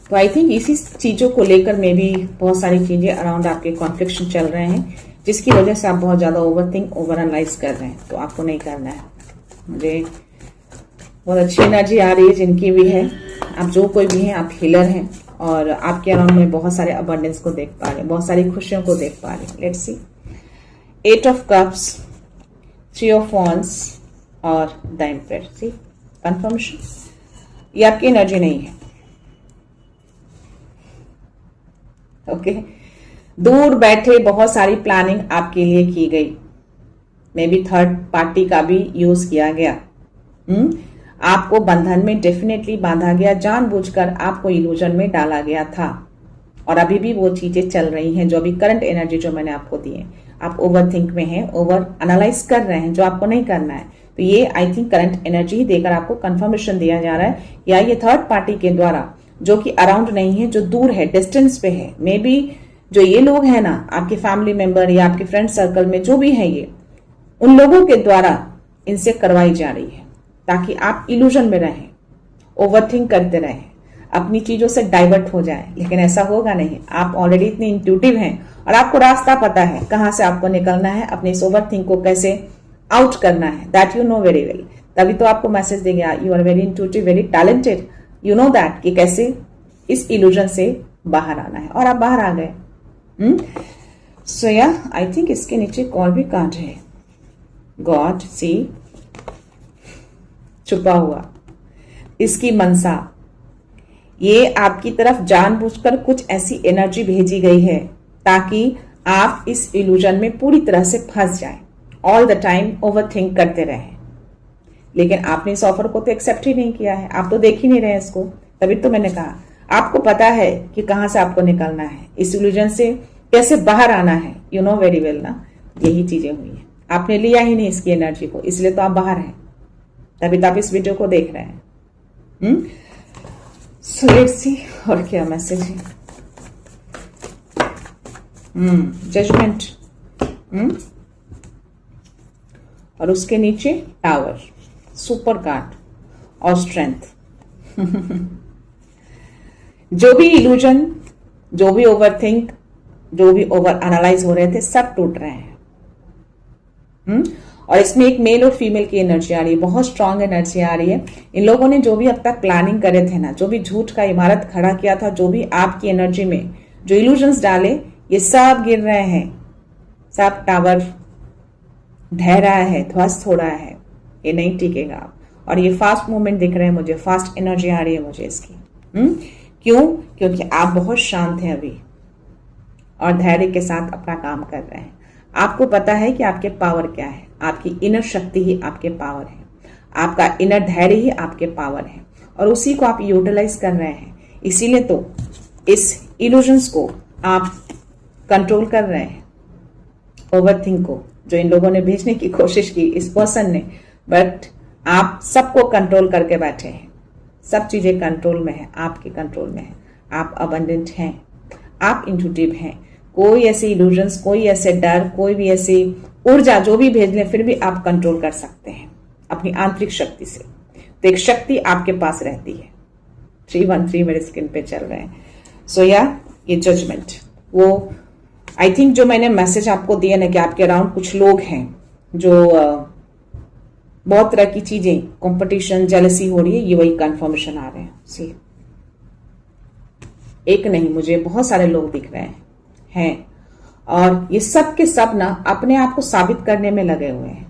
तो आई थिंक इसी चीजों को लेकर में भी बहुत सारी चीजें अराउंड आपके कॉन्फ्लिक्शन चल रहे हैं, जिसकी वजह से आप बहुत ज्यादा ओवरथिंक, ओवर एनालाइज कर रहे हैं। तो आपको नहीं करना है। मुझे बहुत अच्छी एनर्जी आ रही है जिनकी भी है। आप जो कोई भी हैं, आप हीलर हैं और आपके अराउंड में बहुत सारे अबंडेंस को देख पा रहे हैं, बहुत सारी खुशियों को देख पा रहे हैं। Let's see, 8 of cups, 3 of wands और द एम्परर। सी कंफर्मेशन, ये आपकी एनर्जी नहीं है। ओके, दूर बैठे बहुत सारी प्लानिंग आपके लिए की गई, मे बी थर्ड पार्टी का भी यूज किया गया। आपको बंधन में डेफिनेटली बांधा गया, जानबूझकर आपको इल्यूजन में डाला गया था। और अभी भी वो चीजें चल रही हैं, जो अभी करंट एनर्जी जो मैंने आपको दी है। आप ओवर थिंक में हैं, ओवर एनालाइज कर रहे हैं, जो आपको नहीं करना है। तो ये आई थिंक करंट एनर्जी ही देकर आपको कंफर्मेशन दिया जा रहा है, या ये थर्ड पार्टी के द्वारा, जो कि अराउंड नहीं है, जो दूर है, डिस्टेंस पे है। मे बी जो ये लोग हैं ना, आपके फैमिली मेंबर या आपके फ्रेंड सर्कल में जो भी है, ये उन लोगों के द्वारा इनसे करवाई जा रही है, ताकि आप इल्यूजन में रहें, ओवरथिंक करते रहें, अपनी चीजों से डाइवर्ट हो जाए। लेकिन ऐसा होगा नहीं। आप ऑलरेडी इतने इंट्यूटिव हैं और आपको रास्ता पता है कहां से आपको निकलना है, अपने इस ओवरथिंक को कैसे आउट करना है। That you know very well. तभी तो आपको मैसेज देंगे, you are very intuitive, very talented, you know that, कि कैसे इस इल्यूजन से बाहर आना है। और आप बाहर आ गए। सो या आई थिंक इसके नीचे और भी कार्ड है। गॉड, सी, छुपा हुआ, इसकी मनसा, ये आपकी तरफ जानबूझकर कुछ ऐसी एनर्जी भेजी गई है ताकि आप इस इल्यूजन में पूरी तरह से फंस जाएं, ऑल द टाइम ओवरथिंक करते रहें। लेकिन आपने इस ऑफर को तो एक्सेप्ट ही नहीं किया है, आप तो देख ही नहीं रहे इसको। तभी तो मैंने कहा, आपको पता है कि कहां से आपको निकलना है, इस इल्यूजन से कैसे बाहर आना है। यू नो वेरी वेल ना, यही चीजें हुई है। आपने लिया ही नहीं इसकी एनर्जी को, इसलिए तो आप बाहर हैं। तभी तो आप इस वीडियो को देख रहे हैं। सो लेट्स सी और क्या मैसेज है। जजमेंट, और उसके नीचे टावर, सुपर कार्ड और स्ट्रेंथ। जो भी इल्यूजन, जो भी ओवरथिंक, जो भी ओवर एनालाइज हो रहे थे, सब टूट रहे हैं। और इसमें एक मेल और फीमेल की एनर्जी आ रही है, बहुत स्ट्रांग एनर्जी आ रही है। इन लोगों ने जो भी अब तक प्लानिंग करे थे ना, जो भी झूठ का इमारत खड़ा किया था, जो भी आपकी एनर्जी में जो इल्यूजन्स डाले, ये सब गिर रहे हैं। सब टावर ढह रहा है, ध्वस्त हो रहा है, ये नहीं टिकेगा। और ये फास्ट मूवमेंट दिख रहे हैं मुझे, फास्ट एनर्जी आ रही है मुझे इसकी। क्यों? क्योंकि आप बहुत शांत हैं अभी और धैर्य के साथ अपना काम कर रहे हैं। आपको पता है कि आपके पावर क्या है, आपकी इनर शक्ति ही आपके पावर है, आपका इनर धैर्य ही आपके पावर है, और उसी को आप यूटिलाइज कर रहे हैं। इसीलिए तो इस इल्यूजन्स को आप कंट्रोल कर रहे हैं, ओवरथिंक को, जो इन लोगों ने भेजने की कोशिश की इस पर्सन ने, बट आप सबको कंट्रोल करके बैठे हैं। सब चीजें कंट्रोल में है, आपके कंट्रोल में है। आप अबंडेंट हैं, आप इंट्यूटिव हैं। कोई ऐसे इल्यूजन्स, कोई ऐसे डर, कोई भी ऐसी ऊर्जा जो भी भेज ले, फिर भी आप कंट्रोल कर सकते हैं अपनी आंतरिक शक्ति से। तो एक शक्ति आपके पास रहती है। 313 मेरे स्क्रीन पे चल रहे हैं। सो या ये जजमेंट, वो आई थिंक जो मैंने मैसेज आपको दिया ना, कि आपके अराउंड कुछ लोग हैं जो बहुत तरह की चीजें, कंपटीशन, जेलसी हो रही है, ये वही कंफर्मेशन आ रहे हैं। सी, एक नहीं, मुझे बहुत सारे लोग दिख रहे हैं। और ये सब के सब ना अपने आप को साबित करने में लगे हुए हैं,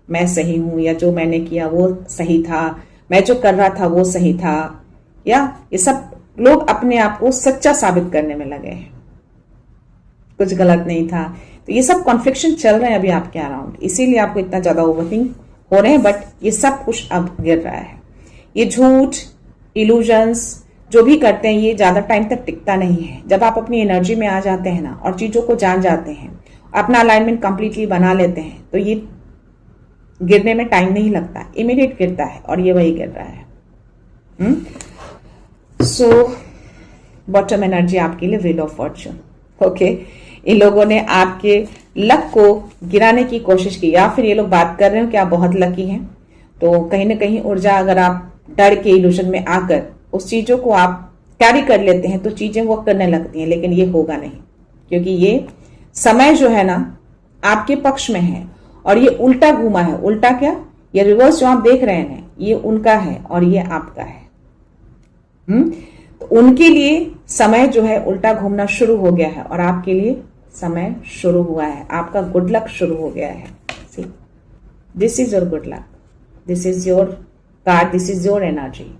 मैं सही हूं, या जो मैंने किया वो सही था, मैं जो कर रहा था वो सही था, या ये सब लोग अपने आप को सच्चा साबित करने में लगे हैं, कुछ गलत नहीं था। तो ये सब कॉन्फ्लिक्शन चल रहे हैं अभी आपके अराउंड, इसीलिए आपको इतना ज्यादा ओवरथिंक हो रहे हैं। बट ये सब कुछ अब गिर रहा है। ये झूठ, इल्यूजन्स जो भी करते हैं ये ज्यादा टाइम तक टिकता नहीं है। जब आप अपनी एनर्जी में आ जाते हैं ना और चीजों को जान जाते हैं, अपना अलाइनमेंट कंप्लीटली बना लेते हैं, तो ये गिरने में टाइम नहीं लगता, इमीडिएट गिरता है, और ये वही गिर रहा है। सो बॉटम एनर्जी आपके लिए व्हील ऑफ फॉर्च्यून। ओके, इन लोगों ने आपके लक को गिराने की कोशिश की, या फिर ये लोग बात कर रहे हो कि आप बहुत लकी हैं। तो कहीं ना कहीं ऊर्जा, अगर आप डर के इल्यूजन में आकर उस चीजों को आप कैरी कर लेते हैं तो चीजें वो करने लगती हैं, लेकिन ये होगा नहीं, क्योंकि ये समय जो है ना आपके पक्ष में है, और ये उल्टा घूमा है। उल्टा क्या, ये रिवर्स जो आप देख रहे हैं ये उनका है और ये आपका है। तो उनके लिए समय जो है उल्टा घूमना शुरू हो गया है, और आपके लिए समय शुरू हुआ है, आपका गुड लक शुरू हो गया है। See, this is your good luck, this is your card, this is your energy.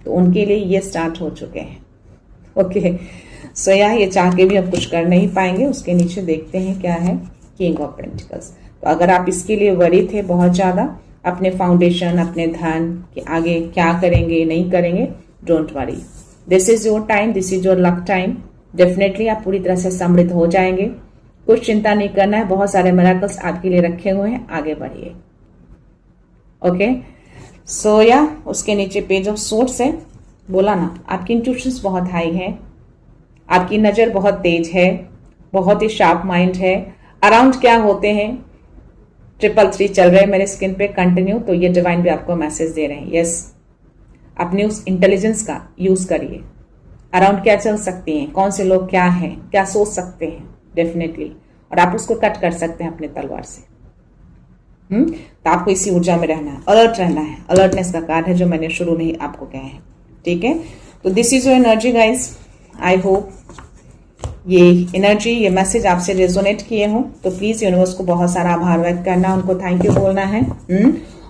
तो उनके लिए ये स्टार्ट हो चुके हैं। ओके, सो ये चाह के भी हम कुछ कर नहीं पाएंगे। उसके नीचे देखते हैं क्या है, किंग ऑफ पेंटिकल्स। तो अगर आप इसके लिए वरी थे बहुत ज्यादा, अपने फाउंडेशन, अपने धन कि आगे क्या करेंगे नहीं करेंगे, don't worry, this is your time, this is your luck time. Definitely आप पूरी तरह से समृद्ध हो जाएंगे, कुछ चिंता नहीं करना है, बहुत सारे मिरेकल्स आपके लिए रखे हुए हैं, आगे बढ़िए। ओके, सो उसके नीचे पेज ऑफ सोर्ट्स है। बोला ना, आपकी इंट्यूशंस बहुत हाई है, आपकी नजर बहुत तेज है, बहुत ही शार्प माइंड है। अराउंड क्या होते हैं, 333 चल रहे हैं मेरे स्क्रीन पे कंटिन्यू, तो ये डिवाइन भी आपको मैसेज दे रहे हैं। यस, अपने उस इंटेलिजेंस का यूज करिए। अराउंड क्या चल सकती हैं, कौन से लोग क्या हैं, क्या सोच सकते हैं, डेफिनेटली, और आप उसको कट कर सकते हैं अपने तलवार से। तो आपको इसी ऊर्जा में रहना है, अलर्ट रहना है। अलर्टनेस का कार्ड है जो मैंने शुरू में ही आपको कहा है। ठीक है, तो this is your energy guys. I hope ये एनर्जी, ये मैसेज आपसे रेजोनेट किए हों। तो प्लीज यूनिवर्स को बहुत सारा आभार व्यक्त करना, उनको थैंक यू बोलना है।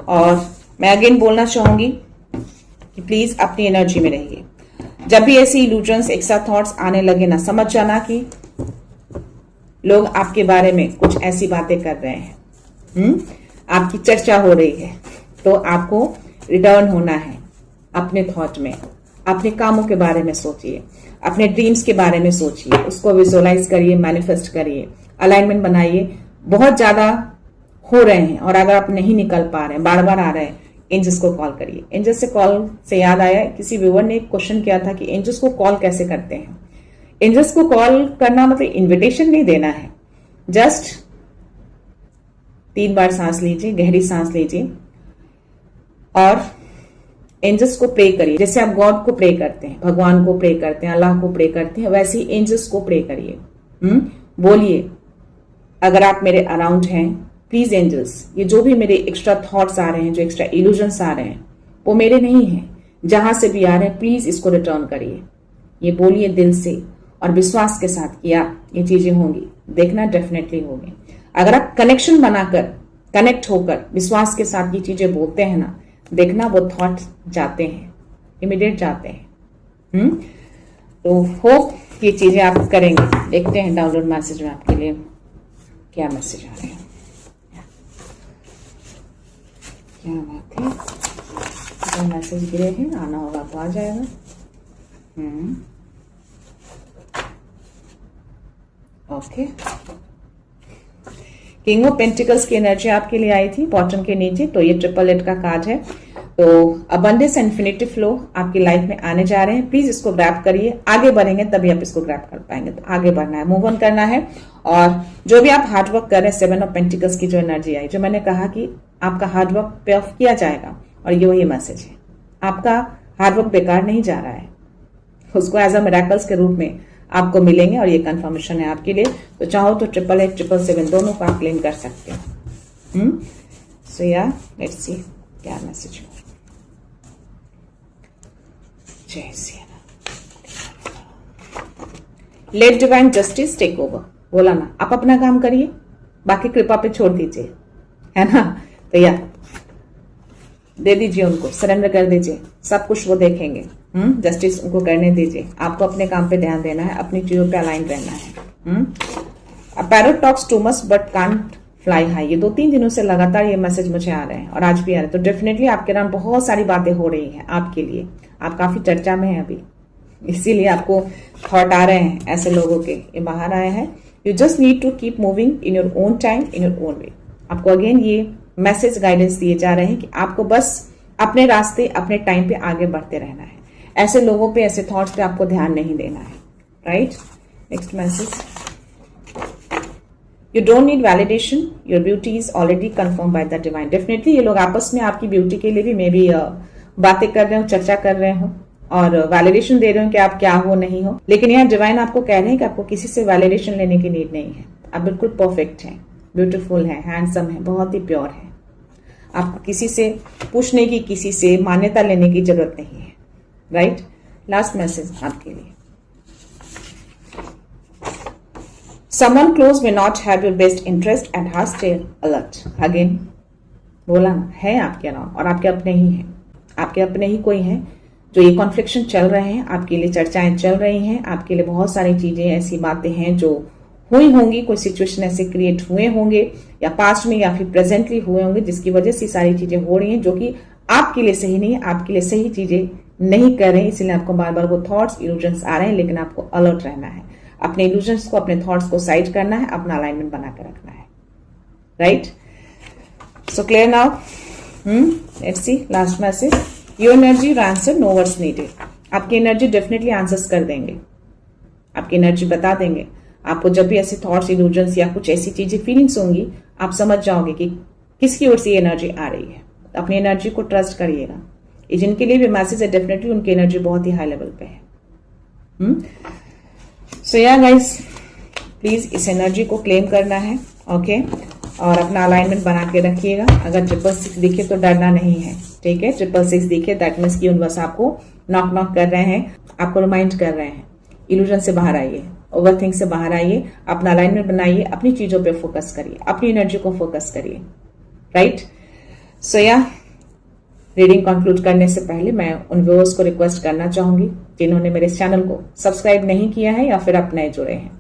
और मैं अगेन बोलना चाहूंगी कि प्लीज अपनी एनर्जी में रहिए। जब भी ऐसी इल्यूजन्स, एक साथ थॉट्स आने लगे ना, समझ जाना कि लोग आपके बारे में कुछ ऐसी बातें कर रहे हैं, आपकी चर्चा हो रही है। तो आपको रिटर्न होना है अपने थॉट में, अपने कामों के बारे में सोचिए, अपने ड्रीम्स के बारे में सोचिए, उसको विजुअलाइज करिए, मैनिफेस्ट करिए, अलाइनमेंट बनाइए। बहुत ज्यादा हो रहे हैं, और अगर आप नहीं निकल पा रहे हैं, बार बार आ रहे हैं, एंजल्स को कॉल करिए। एंजल्स से कॉल से याद आया, किसी व्यूअर ने एक क्वेश्चन किया था कि एंजल्स को कॉल कैसे करते हैं। एंजल्स को कॉल करना मतलब इन्विटेशन नहीं देना है, जस्ट 3 बार सांस लीजिए, गहरी सांस लीजिए, और एंजल्स को प्रे करिए। जैसे आप गॉड को प्रे करते हैं, भगवान को प्रे करते हैं, अल्लाह को प्रे करते हैं, वैसे ही एंजल्स को प्रे करिए। बोलिए, अगर आप मेरे अराउंड हैं, प्लीज एंजल्स, ये जो भी मेरे एक्स्ट्रा थॉट्स आ रहे हैं, जो एक्स्ट्रा इल्यूजन्स आ रहे हैं, वो मेरे नहीं हैं, जहां से भी आ रहे हैं, प्लीज इसको रिटर्न करिए। ये बोलिए दिल से और विश्वास के साथ किया, ये चीजें होंगी, देखना डेफिनेटली होगी। अगर आप कनेक्शन बनाकर, कनेक्ट होकर विश्वास के साथ ये चीजें बोलते हैं ना, देखना वो थॉट जाते हैं, इमीडिएट जाते हैं। तो होप ये चीजें आप करेंगे। देखते हैं डाउनलोड मैसेज में आपके लिए क्या मैसेज आ रहे हैं। क्या बात है, जो मैसेज गिरे हैं, आना होगा तो आ जाएगा। ओके, किंग ऑफ पेंटिकल्स की एनर्जी आपके लिए आई थी बॉटम के नीचे। तो ये 888 का कार्ड है। तो अबंडेंस एंड इन्फिनिटी फ्लो आपकी लाइफ में आने जा रहे हैं। प्लीज इसको ग्रैब करिए, आगे बढ़ेंगे तभी आप इसको ग्रैब कर पाएंगे। तो आगे बढ़ना है, मूव ऑन करना है। और जो भी आप हार्डवर्क कर रहे हैं, 7 ऑफ पेंटिकल्स की जो एनर्जी आई, जो मैंने कहा कि आपका हार्डवर्क पे ऑफ किया जाएगा, और ये वही मैसेज है, आपका हार्डवर्क बेकार नहीं जा रहा है, उसको एज अ मिरेकल्स के रूप में आपको मिलेंगे, और ये कंफर्मेशन है आपके लिए। तो चाहो तो 888, 777 दोनों को आप क्लेम कर सकते हो। सो लेट्स सी क्या मैसेज है। Jai Siya, let divine justice take over. बोला ना, आप अपना काम करिए, बाकी कृपा पे छोड़ दीजिए, है ना। तो या दे दीजिए उनको, सरेंडर कर दीजिए, सब कुछ वो देखेंगे। जस्टिस उनको करने दीजिए, आपको अपने काम पे ध्यान देना है, अपनी चीजों पे अलाइन रहना है। Parrot talks too much but can't fly high, ये 2-3 दिनों से लगातार ये मैसेज मुझे आ रहे हैं और आज भी आ रहे हैं। तो डेफिनेटली आपके नाम बहुत सारी बातें हो रही हैं आपके लिए, आप काफी चर्चा में हैं अभी, इसीलिए आपको थॉट आ रहे हैं ऐसे लोगों के, ये बाहर आए हैं। You just need to keep moving in your own time, in your own way. आपको अगेन ये मैसेज गाइडेंस दिए जा रहे हैं कि आपको बस अपने रास्ते अपने टाइम पे आगे बढ़ते रहना है, ऐसे लोगों पे, ऐसे थॉट्स पे आपको ध्यान नहीं देना है, right. Next message, you don't need validation, your beauty is already confirm by the divine. Definitely ये लोग आपस में आपकी ब्यूटी के लिए भी मे बी बातें कर रहे हो, चर्चा कर रहे हो और वैलिडेशन दे रहे हो कि आप क्या हो नहीं हो, लेकिन यहाँ डिवाइन आपको कह रहे हैं कि आपको किसी से वैलिडेशन लेने की नीड नहीं है। आप बिल्कुल परफेक्ट हैं, ब्यूटीफुल है, हैंडसम है, बहुत ही प्योर है। आपको किसी से पूछने की, किसी से मान्यता लेने की जरूरत नहीं है, राइट। लास्ट मैसेज आपके लिए, someone close may not have your best interest and has stay alert। Again बोला ना, है आपके नाम और आपके अपने ही हैं, आपके अपने ही कोई हैं जो ये कॉन्फ्लिक्शन चल रहे हैं, आपके लिए चर्चाएं चल रही हैं, आपके लिए बहुत सारी चीजें, ऐसी बातें हैं जो हुई होंगी, कोई सिचुएशन ऐसे क्रिएट हुए होंगे या पास्ट में या फिर प्रेजेंटली हुए होंगे जिसकी वजह से सारी चीजें हो रही हैं जो कि आपके लिए सही नहीं है, आपके लिए सही चीजें नहीं कर रहे हैं, इसलिए आपको बार बार वो थॉट्स, इल्यूजन्स आ रहे हैं। लेकिन आपको अलर्ट रहना है, अपने इल्यूजन्स को, अपने थॉट्स को साइड करना है, अपना अलाइनमेंट बना कर रखना है, right. So clear now. Let's see last message, your energy your answer, no words needed. आपकी एनर्जी डेफिनेटली आंसर्स कर देंगे, आपकी एनर्जी बता देंगे आपको। जब भी ऐसे थॉट्स, इल्यूजन्स या कुछ ऐसी चीजें, फीलिंग्स होंगी, आप समझ जाओगे कि किसकी ओर से एनर्जी आ रही है। अपनी एनर्जी को ट्रस्ट करिएगा। ये जिनके लिए भी मैसेज है, डेफिनेटली उनकी एनर्जी बहुत ही हाई लेवल पे है। सो या गाइस, प्लीज इस एनर्जी को क्लेम करना है, ओके। और अपना अलाइनमेंट बना के रखिएगा। अगर 666 दिखे तो डरना नहीं है, ठीक है। 666 दिखे दैट मीन्स की यूनिवर्स आपको नॉक कर रहे हैं, आपको रिमाइंड कर रहे हैं, इल्यूजन से बाहर आइए, ओवरथिंक से बाहर आइए, अपना अलाइनमेंट बनाइए, अपनी चीजों पे फोकस करिए, अपनी एनर्जी को फोकस करिए, राइट। सो या रीडिंग कंक्लूड करने से पहले मैं उन व्यूअर्स को रिक्वेस्ट करना चाहूंगी जिन्होंने मेरे चैनल को सब्सक्राइब नहीं किया है या फिर आप नए जुड़े हैं,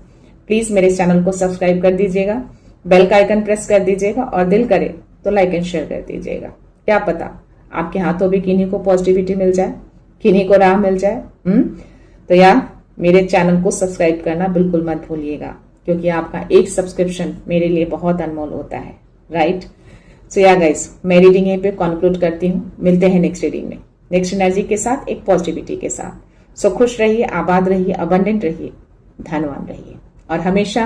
प्लीज मेरे चैनल को सब्सक्राइब कर दीजिएगा, बेल का आइकन प्रेस कर दीजिएगा और दिल करे तो लाइक एंड शेयर कर दीजिएगा। क्या पता आपके हाथों भी किन्हीं को पॉजिटिविटी मिल जाए, किन्हीं को राह मिल जाए। तो यार मेरे चैनल को सब्सक्राइब करना बिल्कुल मत भूलिएगा, क्योंकि आपका एक सब्सक्रिप्शन मेरे लिए बहुत अनमोल होता है, राइट। सो या गाइस, मैं रीडिंग यहीं पे कंक्लूड करती हूँ। मिलते हैं नेक्स्ट रीडिंग में, नेक्स्ट एनर्जी के साथ, एक पॉजिटिविटी के साथ। सो खुश रहिए, आबाद रहिए, अबंडेंट रहिए, धनवान रहिए और हमेशा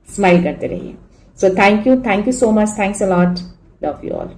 स्माइल करते रहिए। सो thank you so much, thanks a lot, love you all.